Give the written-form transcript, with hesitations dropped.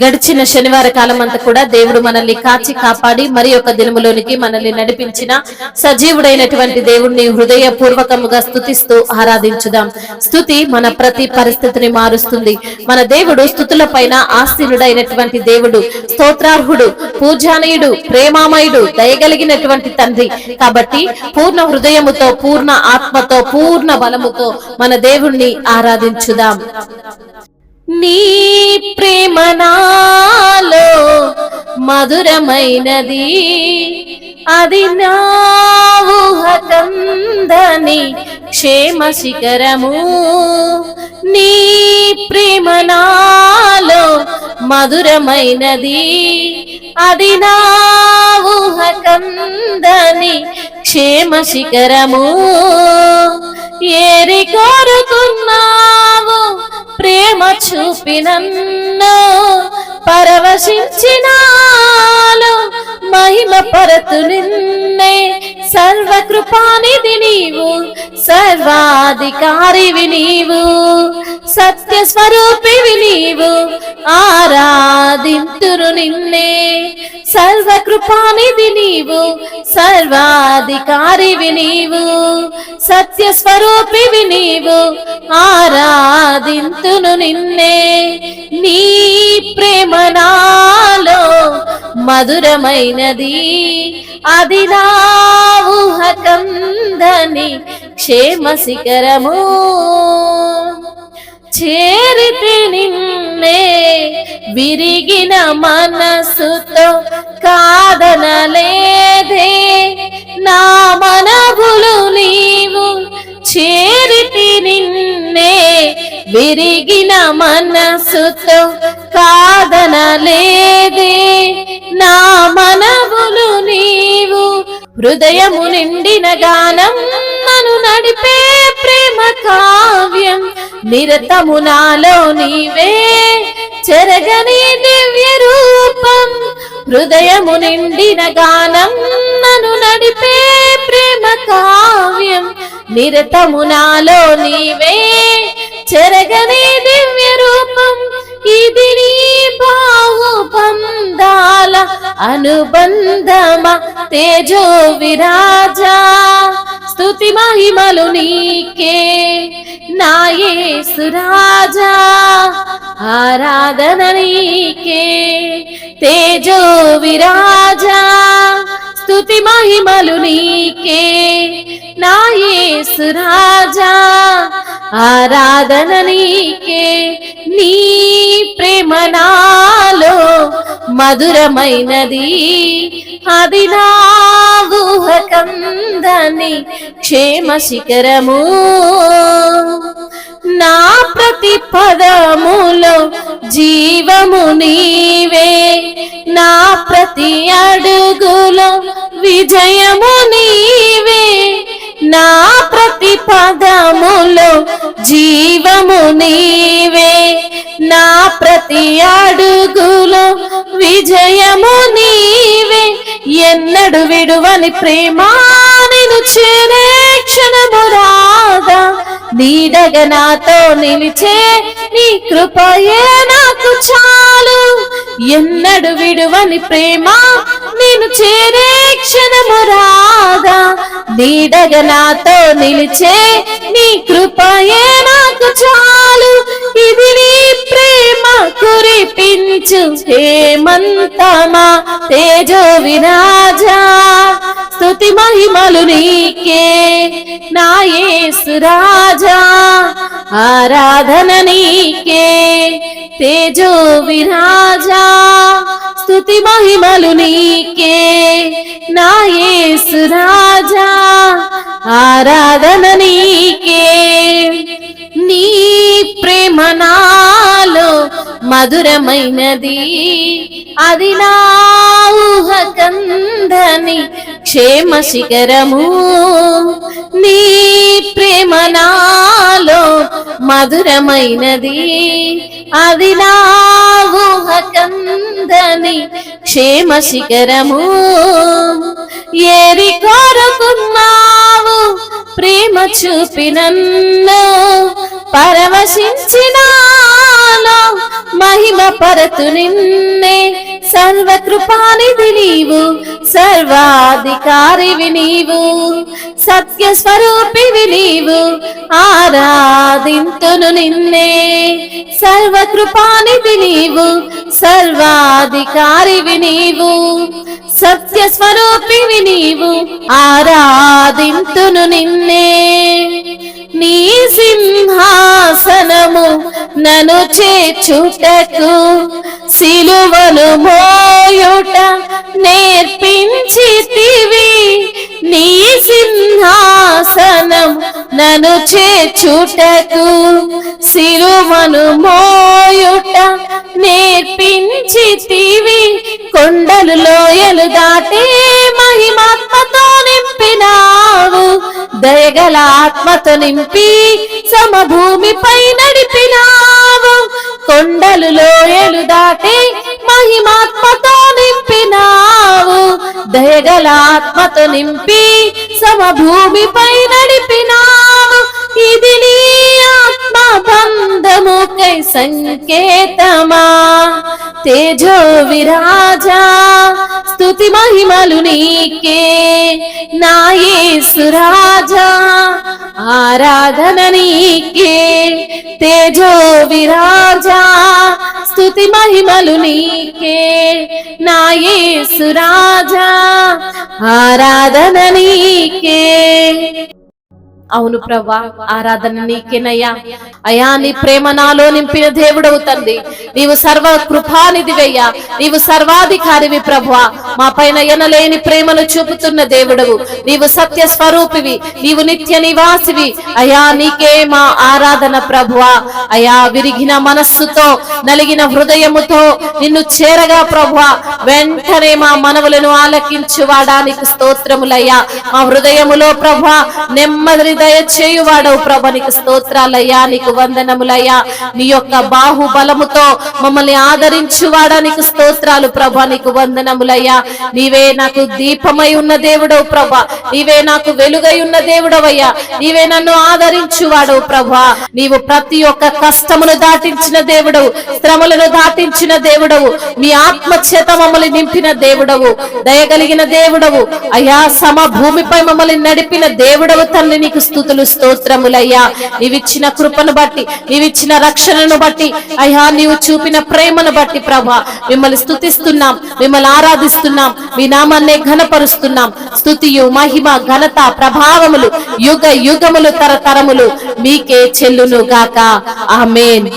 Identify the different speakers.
Speaker 1: గడిచిన శనివార కాలం అంతా కూడా దేవుడు మనల్ని కాచి కాపాడి మరి ఒక దినములోనికి మనల్ని నడిపించిన సజీవుడైనటువంటి దేవుణ్ణి హృదయపూర్వకముగా స్తుతిస్తూ ఆరాధించుదాం. స్తుతి మన ప్రతి పరిస్థితిని మారుస్తుంది. మన దేవుడు స్తుతుల పైన ఆసీనుడైనటువంటి దేవుడు, స్తోత్రార్హుడు, పూజానీయుడు, ప్రేమామయుడు, దయగలిగినటువంటి తండ్రి. కాబట్టి పూర్ణ హృదయముతో, పూర్ణ ఆత్మతో, పూర్ణ బలముతో మన దేవుణ్ణి ఆరాధించుదాం. నీ ప్రేమ నాలో మధురమైనది, అది నా ఊహకందని క్షేమ శిఖరము. నీ ప్రేమ నాలో మధురమైనది, అది నా ఊహకందని క్షేమ శిఖరము. ఏరి కోరుకున్నావు ప్రేమ చూపి నన్ను, పరవశించినాలు మహిమ పరతు నిన్నే. సర్వకృపానిధి నీవు, సర్వాధికారివి నీవు, సత్య స్వరూపివి నీవు, ఆరాధింతురు నిన్నే. సర్వకృపానిధి నీవు, సర్వాధికారివి నీవు, సత్య స్వరూపివి నీవు, ఆరాధింతును నిన్నే. నీ ప్రేమ నాలో మధురమైనది, అది నా ఊహకందని క్షేమ శిఖరము. చేరితి నిన్నే విరిగిన మనసుతో, కాదనలేదే నా మనవులు నీవు. చేరితి నిన్నే విరిగిన మనసుతో, కాదనలేదే నా మనవులు నీవు. హృదయము నిండిన గానం నన్ను నడిపే ప్రేమ కావ్యం, నిరతము నాలో నీవే చెరగని దివ్య రూపం. హృదయము నిండిన గానం నన్ను నడిపే ప్రేమ కావ్యం, నిరతము నాలో నీవే చెరగని దివ్య రూపం. ఇది నీ బాహుబంధాల అనుబంధమా తేజో విరాజా. స్తుతి మహిమలు నీకే నా యేసు రాజా, ఆరాధన నీకే తేజో విరాజా. స్తుతి మహిమలు నీకే నా యేసు రాజా, ఆరాధన నీకే. నీ ప్రేమ నాలో మధురమైనది, అది నా ఊహకందని క్షేమ శిఖరము. నా ప్రతి పదములో జీవము నీవే, నా ప్రతి అడుగులో విజయము నీవే. నా ప్రతి పదములో జీవము నీవే, నా ప్రతి అడుగులో విజయము నీవే. ఎన్నడు విడువని ప్రేమ నిన్ను చేరే క్షణము రాదా. నీడగ నాతో నిలిచే నీ కృపయే నాకు చాలు. ఎన్నడు విడువని ప్రేమ నిన్ను చేరే క్షణము రాదా. నీడగ నాతో నిలిచే నీ కృపయే నాకు చాలు. ఇది నీ ప్రేమ కురిపించు హేమంతమా తేజో విరాజా. స్తుతి మహిమలు నీకే నా యేసు రాజా, ఆరాధన నీకే తేజో విరాజా. స్తుతి మహిమలు నీకే నా యేసు రాజా, ఆరాధన నీకే. నీ ప్రేమ నాలో మధురమైనది, అది నా ఊహకందని క్షేమ శిఖరము. నీ ప్రేమ నాలో మధురమైనది, అది నా ఊహకందని క్షేమ శిఖరము. ఏరి కోరుకున్నావు ప్రేమ చూపి నన్ను, పరవశించినాలో మహిమ పరతు నిన్నే, సర్వకృపానిధి నీవు, సర్వాధికారివి నీవు, సత్య స్వరూపివి నీవు, ఆరాధింతును నిన్నే. సర్వకృపానిధి నీవు, సర్వాధికారివి నీవు, సత్య స్వరూపివి నీవు, ఆరాధింతును నిన్నే. నీ సింహాసనము నను చేర్చుటకు, సిలువను మోయుట నేర్పించితివి. నీ సింహాసనం నను చేర్చుటకు, సిలువను మోయుట నేర్పించితివి. కొండలు లోయలు దాటే మహిమాత్మతో నింపినావు, దయగల ఆత్మతో నింపి సమభూమిపై నడిపినావు. కొండలు లోయలు దాటే మహిమాత్మతో నింపినావు, దయగల ఆత్మతో నింపి సమభూమిపై నడిపినావు. ఇది నీ ఆత్మ బంధముకై సంకేతమా, తేజో విరాజా స్తుతి మహిమలు నీకే. నా యేసు రాజా ఆరాధన నీకే, తేజో విరాజా స్తుతి మహిమలు నీకే. నా యేసు రాజా ఆరాధన నీకే. అవును ప్రభా, ఆరాధన నీకేనయ్యా. అయా, నీ ప్రేమ నాలో నింపిన దేవుడవు తండ్రి. నీవు సర్వ కృపానిధివయ్యా, నీవు సర్వాధికారివి ప్రభువా. మా పైన ఎనలేని ప్రేమను చూపుతున్న దేవుడవు నీవు, సత్య స్వరూపివి నీవు, నిత్య నివాసివి అయా. నీకే మా ఆరాధన ప్రభువా. అయా, విరిగిన మనస్సుతో నలిగిన హృదయముతో నిన్ను చేరగా ప్రభువా, వెంటనే మా మనవులను ఆలకించువాడానికి స్తోత్రములయ్యా. మా హృదయములో ప్రభువా నెమ్మది దయచేయువాడవు ప్రభా, నీకు స్తోత్రాలయ్యా, నీకు వందనములయ్యా. నీ యొక్క బాహుబలముతో మమ్మల్ని ఆదరించువాడా, నీకు స్తోత్రాలు ప్రభా, నీకు వందనములయ్యా. నీవే నాకు దీపమై ఉన్న దేవుడవు ప్రభా, నీవే నాకు వెలుగై ఉన్న దేవుడవయ్యా. నీవే నన్ను ఆదరించువాడవు ప్రభా. నీవు ప్రతి ఒక్క కష్టమును దాటించిన దేవుడవు, శ్రమలను దాటించిన దేవుడవు, నీ ఆత్మ చేత మమ్మల్ని నింపిన దేవుడవు, దయగలిగిన దేవుడవు అయ్యా. సమభూమిపై మమ్మల్ని నడిపిన దేవుడవు తండ్రి, నీకు స్తుతులు స్తోత్రములయ్యా. నీవిచ్చిన కృపను బట్టి, నీవిచ్చిన రక్షణను బట్టి అయ్యా, నీవు చూపిన ప్రేమను బట్టి ప్రభా మిమ్మల్ని స్తుతిస్తున్నాం, మిమ్మల్ని ఆరాధిస్తున్నాం, మీ నామాన్నే ఘనపరుస్తున్నాం. స్తుతియు మహిమ ఘనత ప్రభావములు యుగ యుగములు తరతరములు మీకే చెల్లును గాక. ఆమేన్.